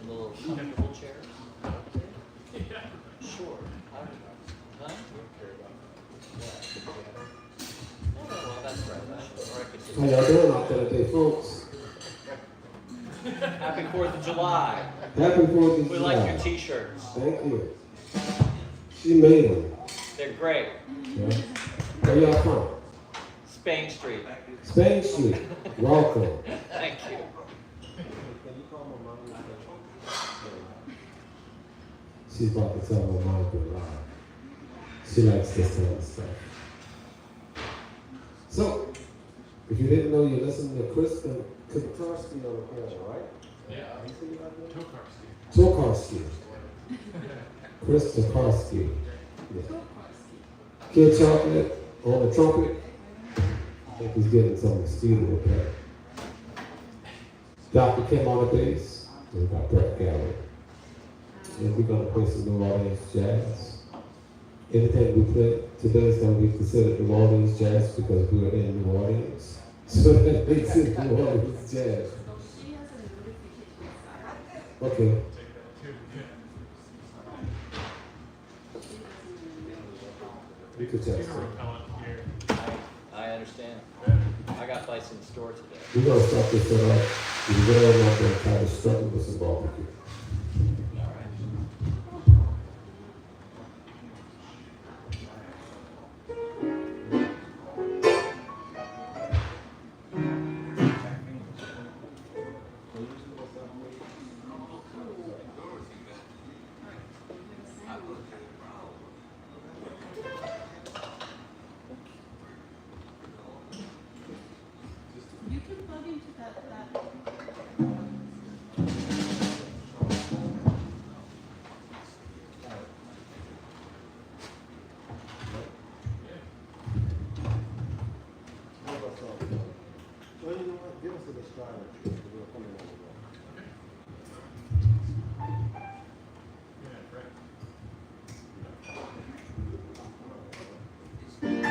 little comfortable chairs? Sure. Huh? Yeah. Oh, well, that's right. Or I could How y'all doing out there today, folks? Happy 4th of July. Happy 4th of We July. like your t-shirts. Thank you. She made them. They're great. Yeah. Where y'all from? Spain Street. Spain Street. Welcome. Thank you. She's about to tell her mom to lie. She likes this kind of stuff. So, if you didn't know, you're listening to Chris Tokarski on the piano, right? Yeah. Tokarski. Chris Tokarski. Yeah. Kid Chocolate on the trumpet. I think he's getting some studio with that. Dr. Kim on the bass. And we got Brett Galloway. And we're going to play some New Orleans jazz. Anything we play today is going to be considered New Orleans jazz because we're in New Orleans. So that makes it New Orleans jazz. Okay. You could test it. I understand. I got lights in the store today. We're going to start this set up. We're going to try to struggle with some barbecue. You can plug into that. Give us a description. We're coming over there.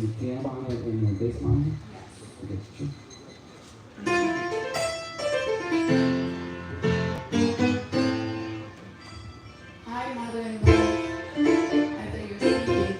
the tail on it and the base on it? Yes. Okay, sure. Hi, mother-in-law. I thought you were sleeping.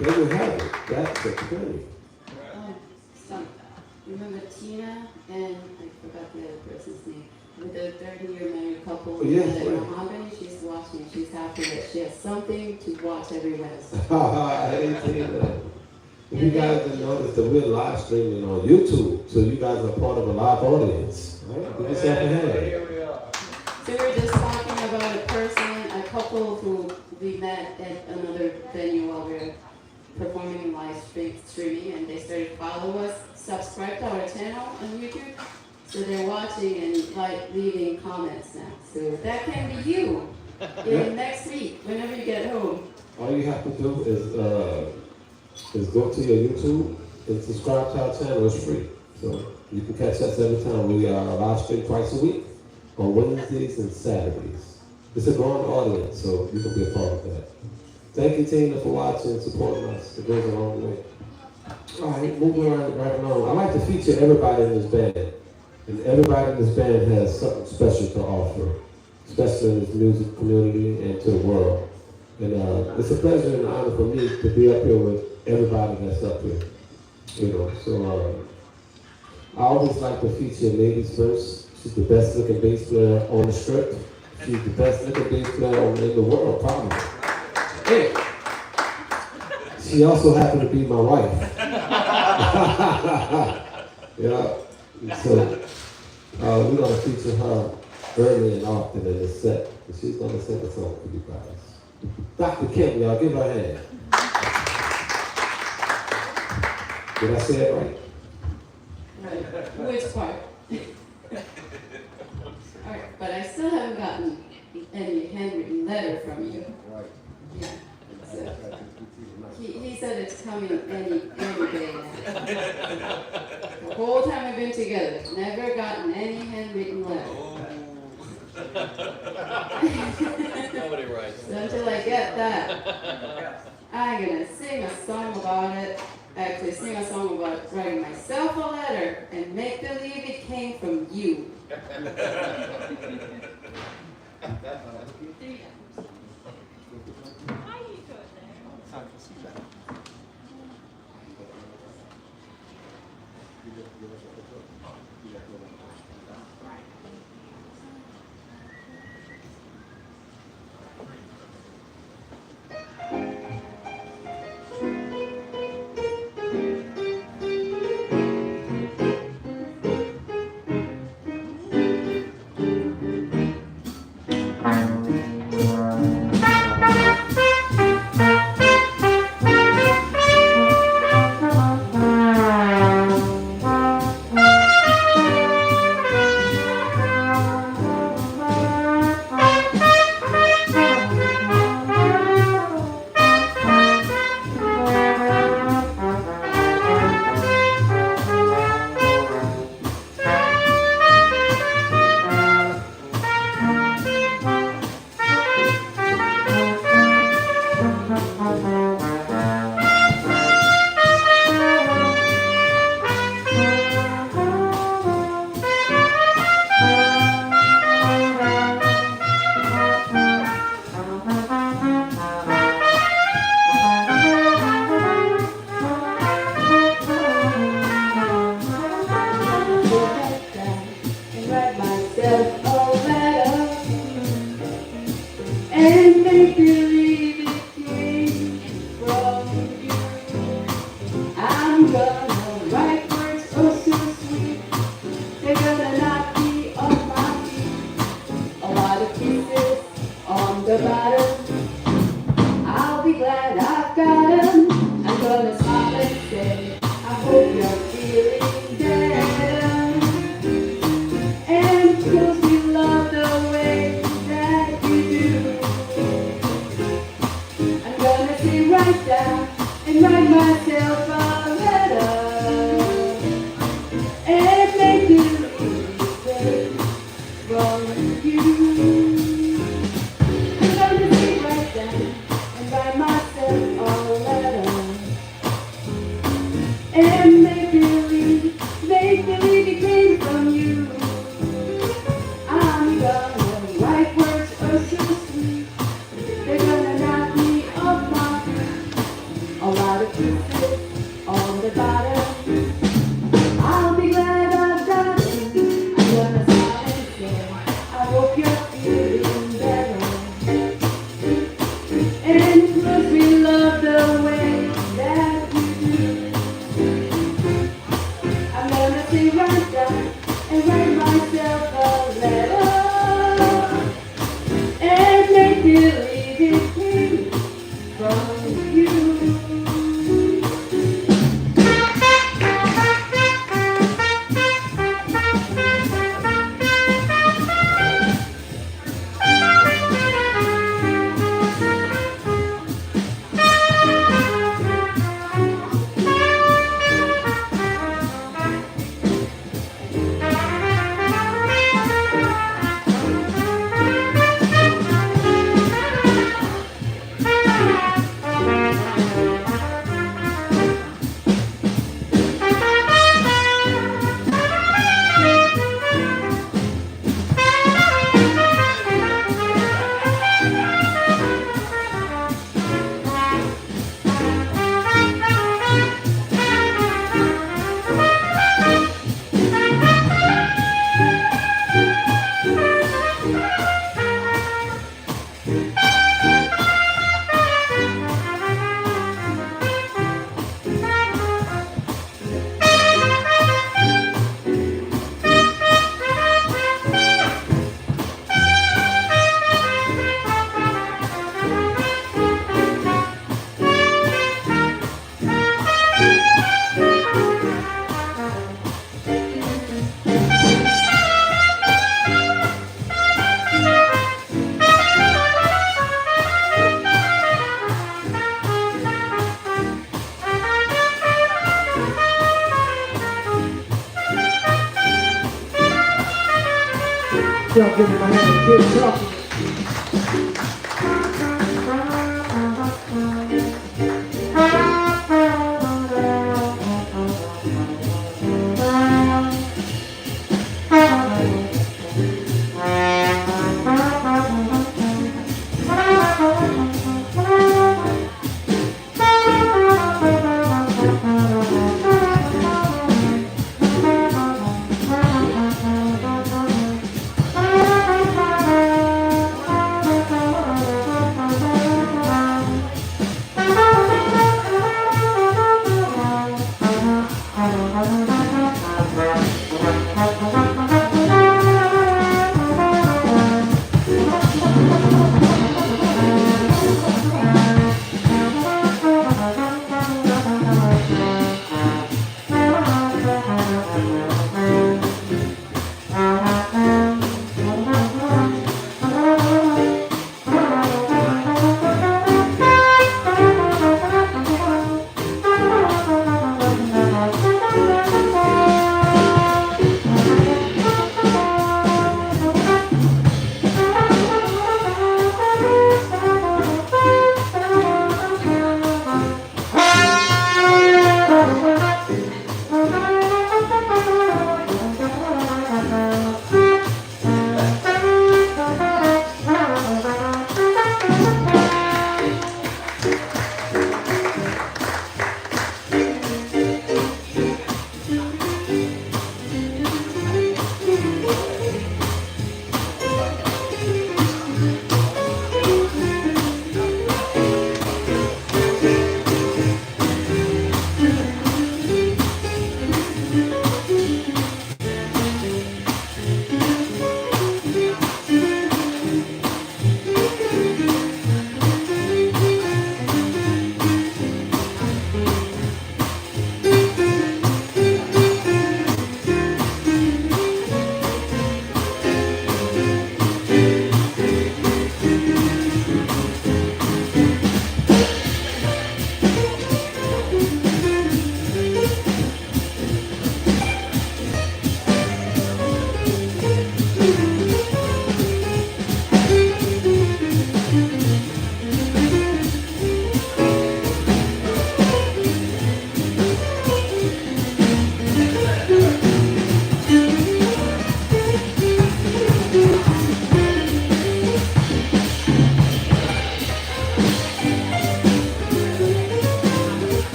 There you have it. That's a pretty. Some, remember Tina and I forgot the other person's name, with the 30-year married couple Yeah, in right. Mahogany. She's watching. She's happy that she has something to watch every Wednesday. I didn't see that. If you guys didn't notice that we're live streaming on YouTube, so you guys are part of a live audience. Right? Give yourself a hand. Here we are. So we were just talking about a couple who we met at another venue while we were performing live streaming, and they started follow us, subscribe to our channel on YouTube. So they're watching and like leaving comments now. So that can be you in next week, whenever you get home. All you have to do is go to your YouTube and subscribe to our channel. It's free. So you can catch us every time. We are live stream twice a week on Wednesdays and Saturdays. It's a growing audience, so you can be a part of that. Thank you, Tina, for watching and supporting us. It goes a long way. All right, moving right along. I like to feature everybody in this band. And everybody in this band has something special to offer, especially in this music community and to the world. And it's a pleasure and honor for me to be up here with everybody that's up here. You know, so I always like to feature ladies first. She's the best looking bass player on the strip. She's the best looking bass player in the world, probably. And she also happened to be my wife. Yeah. So we're going to feature her early and often in this set. And she's going to sing a song for you guys. Dr. Kim, y'all, give her a hand. Did I say it right? Right. Which part? Alright, but I still haven't gotten any handwritten letter from you. Right. Yeah. So, he said it's coming any day now. The whole time we've been together, never gotten any handwritten letter. Nobody writes. So until I get that, I'm gonna sing a song about it. Actually, sing a song about writing myself a letter and make believe it came from you. on the bottom. I'll be glad I've got you. I'm gonna smile and say, I hope you're feeling better. And plus we love the way that you do. I'm gonna sit right down and write myself a letter and make believe it came from you. Y'all give me my hand, kid, y'all.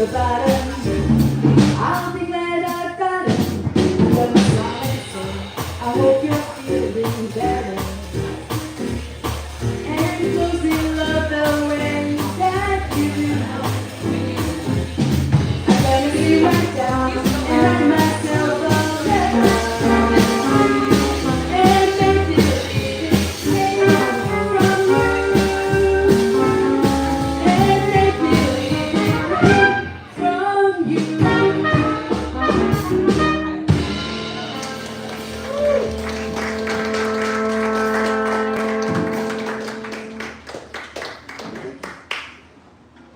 the bottom. I'll be glad I got it. But my song so I hope you're feeling better. And close in love the way that you do. I'm gonna be right down and write myself a letter. And make it from you. And make it from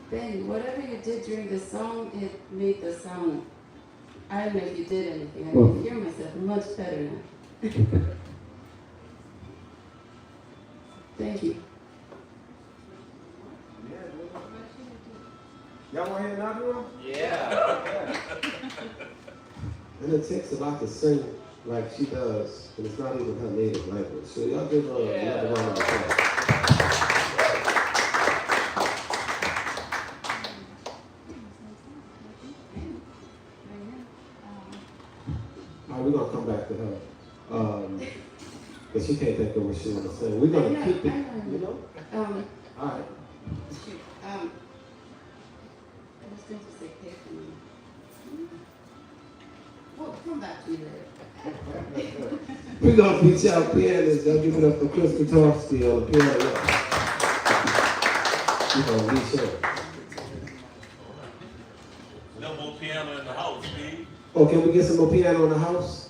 Ben, whatever you did during the song, it made the sound. I don't know if you did anything. I can hear myself much better now. Thank you. Y'all want to hear another one? Yeah. And it takes a lot to sing like she does, and it's not even her native language. So y'all give her another round of applause. All right, we're gonna come back to her. But she can't think of what she wanna say. We're gonna keep it, you know? All right. I was going to say pay for me. Well, come back to me later. We're gonna beat y'all pianists. Y'all give it up for Chris Guitarski on the piano. We're gonna beat y'all. No more piano in the house, Steve. Oh, can we get some more piano in the house?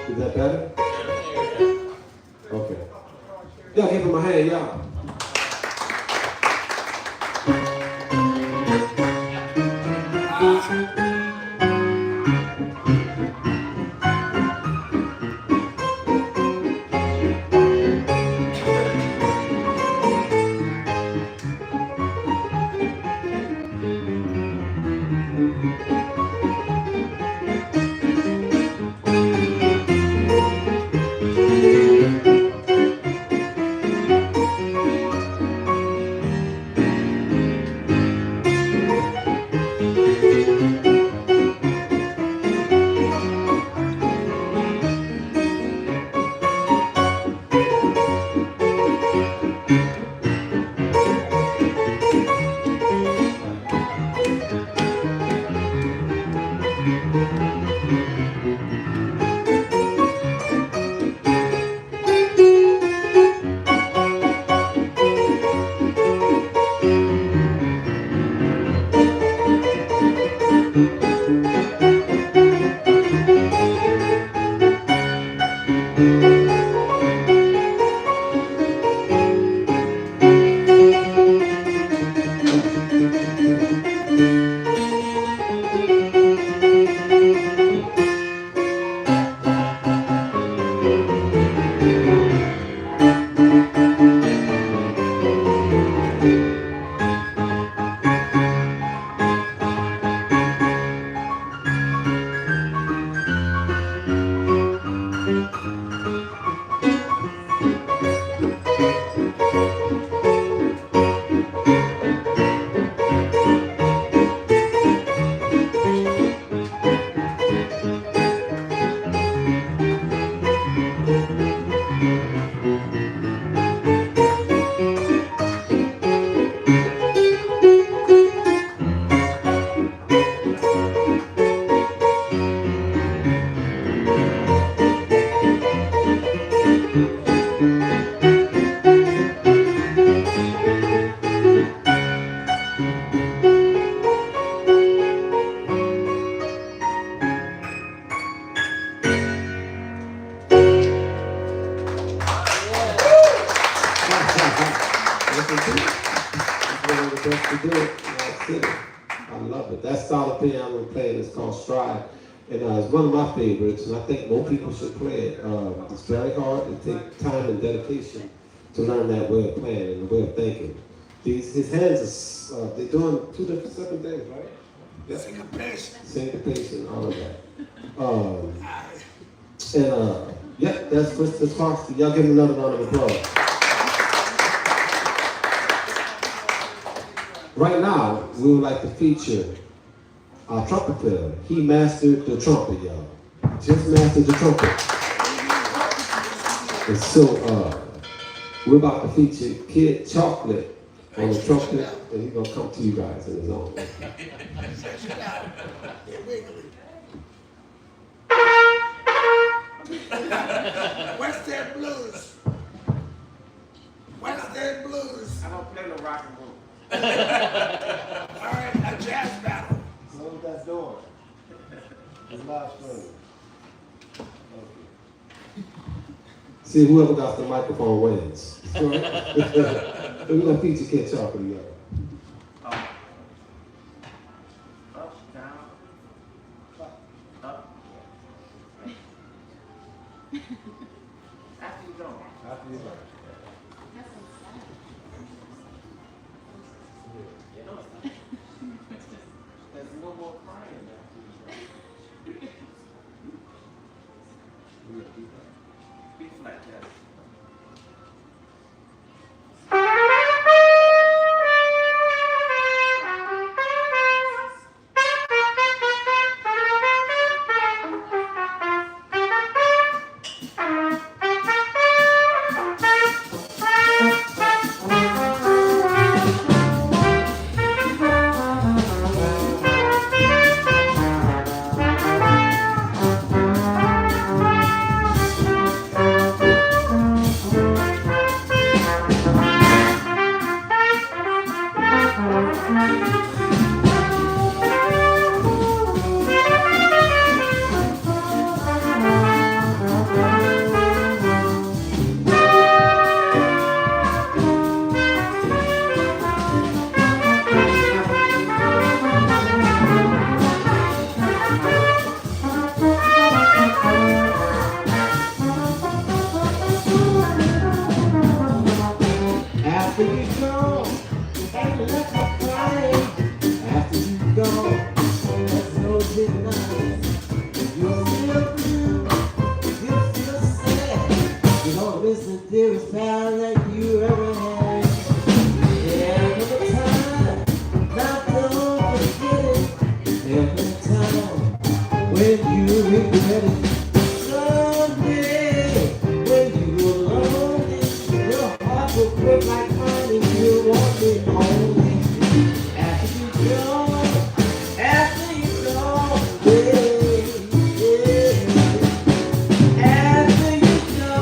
Is that better? Okay. Y'all give him a hand, y'all. I love it. That style of piano we're playing is called Stride. And it's one of my favorites, and I think more people should play it. It's very hard. It takes time and dedication to learn that way of playing and the way of thinking. His hands are, they're doing two different separate things, right? Yeah. Syncopation, all of that. Yep, that's Krista Clarkston. Y'all give him another round of applause. Right now, we would like to feature our trumpet player. He mastered the trumpet, y'all. Just mastered the trumpet. And so, we're about to feature Kid Chocolate on the trumpet, and he's gonna come to you guys in his own way. West End Blues. West End Blues. I don't play no rock and roll. All right, a jazz battle. Close that door. It's loud screen. See, whoever got the microphone wins. We're gonna feature Kid Chocolate, y'all. Up, down, up. After you go. After you learn. There's no more crying after you go. Be like that. After you go, and let me cry. After you go, there's no denying. You'll feel blue, you'll feel sad. You don't miss the dearest pal that you ever had. There was a time, not don't forget it. There was a time when you regret it. Someday, when you were lonely, your heart will break like mine and you want me only. After you go, yeah, yeah. After you go,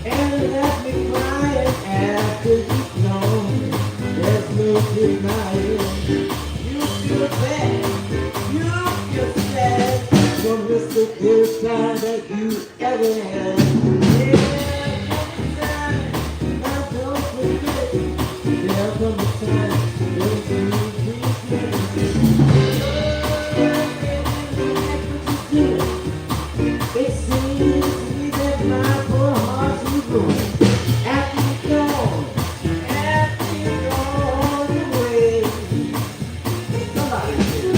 and left me crying. After you go, there's no denying. You feel bad, you feel sad. Don't miss the dearest time that you ever had. It seems to me that my poor heart is ruined. After you're gone away. Somebody say it.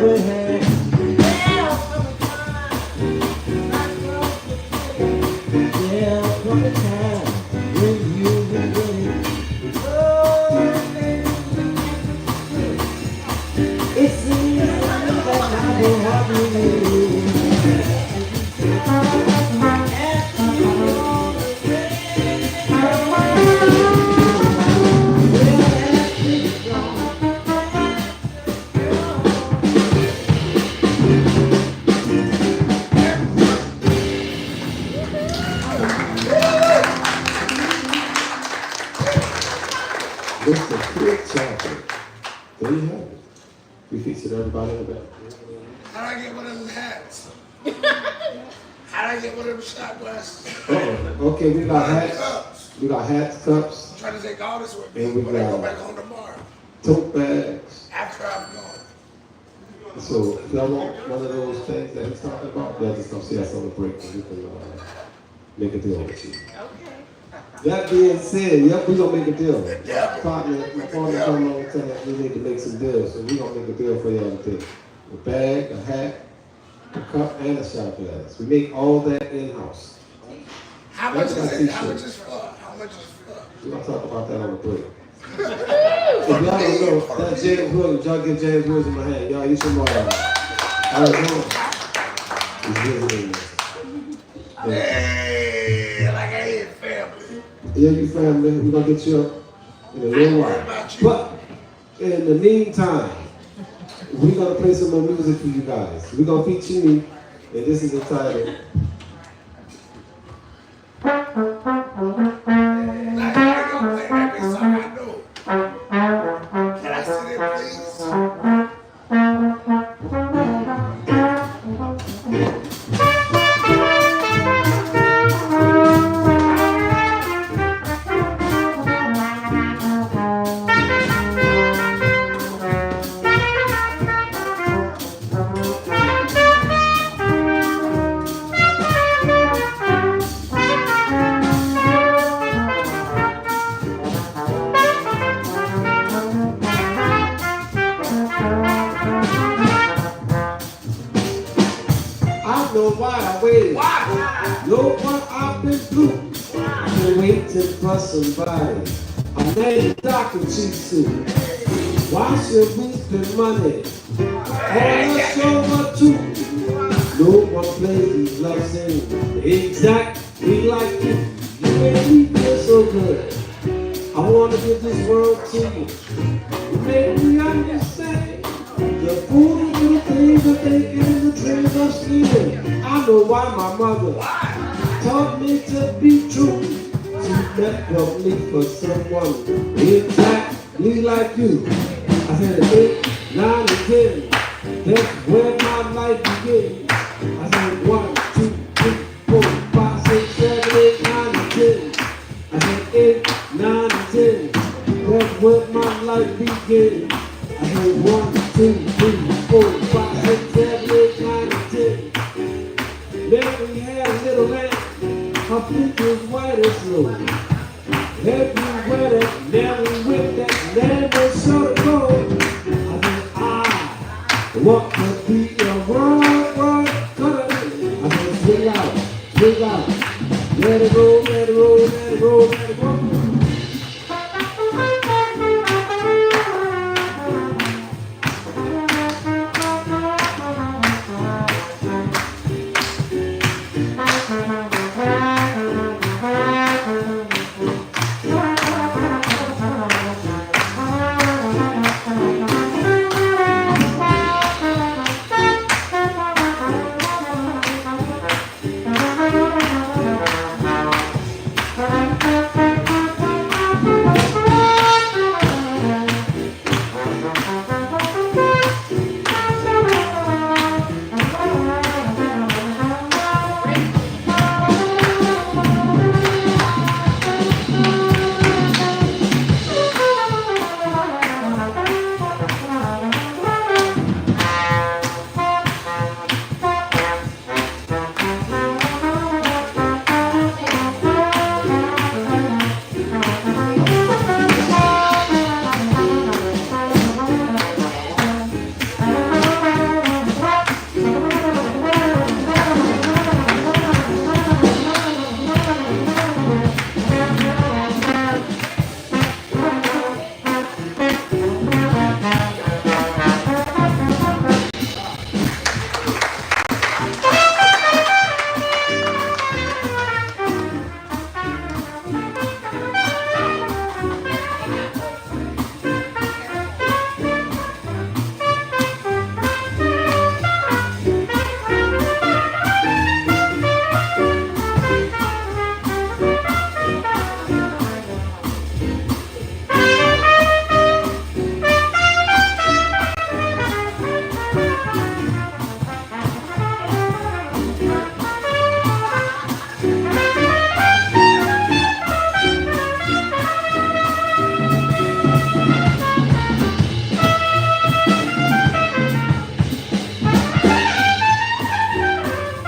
we had. Yeah, come a time when you were winning. Oh, it seems that I will have you. Mr. Kid Chapel. There you have it. We featured everybody in the back. How'd I get one of them hats? How'd I get one of them shot glasses? Okay, we got hats. Cups. We got hats, cups, I'm trying to take all this with me And we when I go got- back home tomorrow. tote bags. After I'm gone. So if y'all want one of those things that he's talking about, y'all just come see us on the break and we can make a deal with you. That being said, yep, we gonna make a deal. Partner, my partner come on and tell us we need to make some deals, so we gonna make a deal for y'all today. A bag, a hat, a cup, and a shot glass. We make all that in-house. How much That's is my it? How t-shirt. much is for? How much is for? We're gonna talk about that on the break. If y'all don't know, that's James Williams. Y'all give James Williams my hand. Y'all, he's from Arizona. He's visiting us. Yeah. Hey, like I ain't family. Yeah, you family. We're gonna get you up in a little while. But in the meantime, we're gonna play some more music for you guys. We're gonna feature me, and this is entitled Like I don't play every song I know. Can I see that, please? I know why I waited. Know what I've been through. Been waiting for somebody. A man Dr. Chief Suit. Why should we spend money on a show or two? No one plays these love scenes exactly like you. You make me feel so good. I wanna give this world to you. You make me understand the fool little things that they in the dreams of stealing. I know why my mother taught me to be true. She never me for someone exactly like you. I said 8, 9, and 10. That's where my life begins. I said 1, 2, 3, 4, 5, 6, 7, 8, 9, and 10. I said 8, 9, and 10. That's where my life begins. I said 1, 2, 3, 4, 5, 6, 7, 8, 9, and 10. Then we had a little lamb. Her feet was white as snow. Everywhere that Mary went, that lamb was sure to go. I said, I want to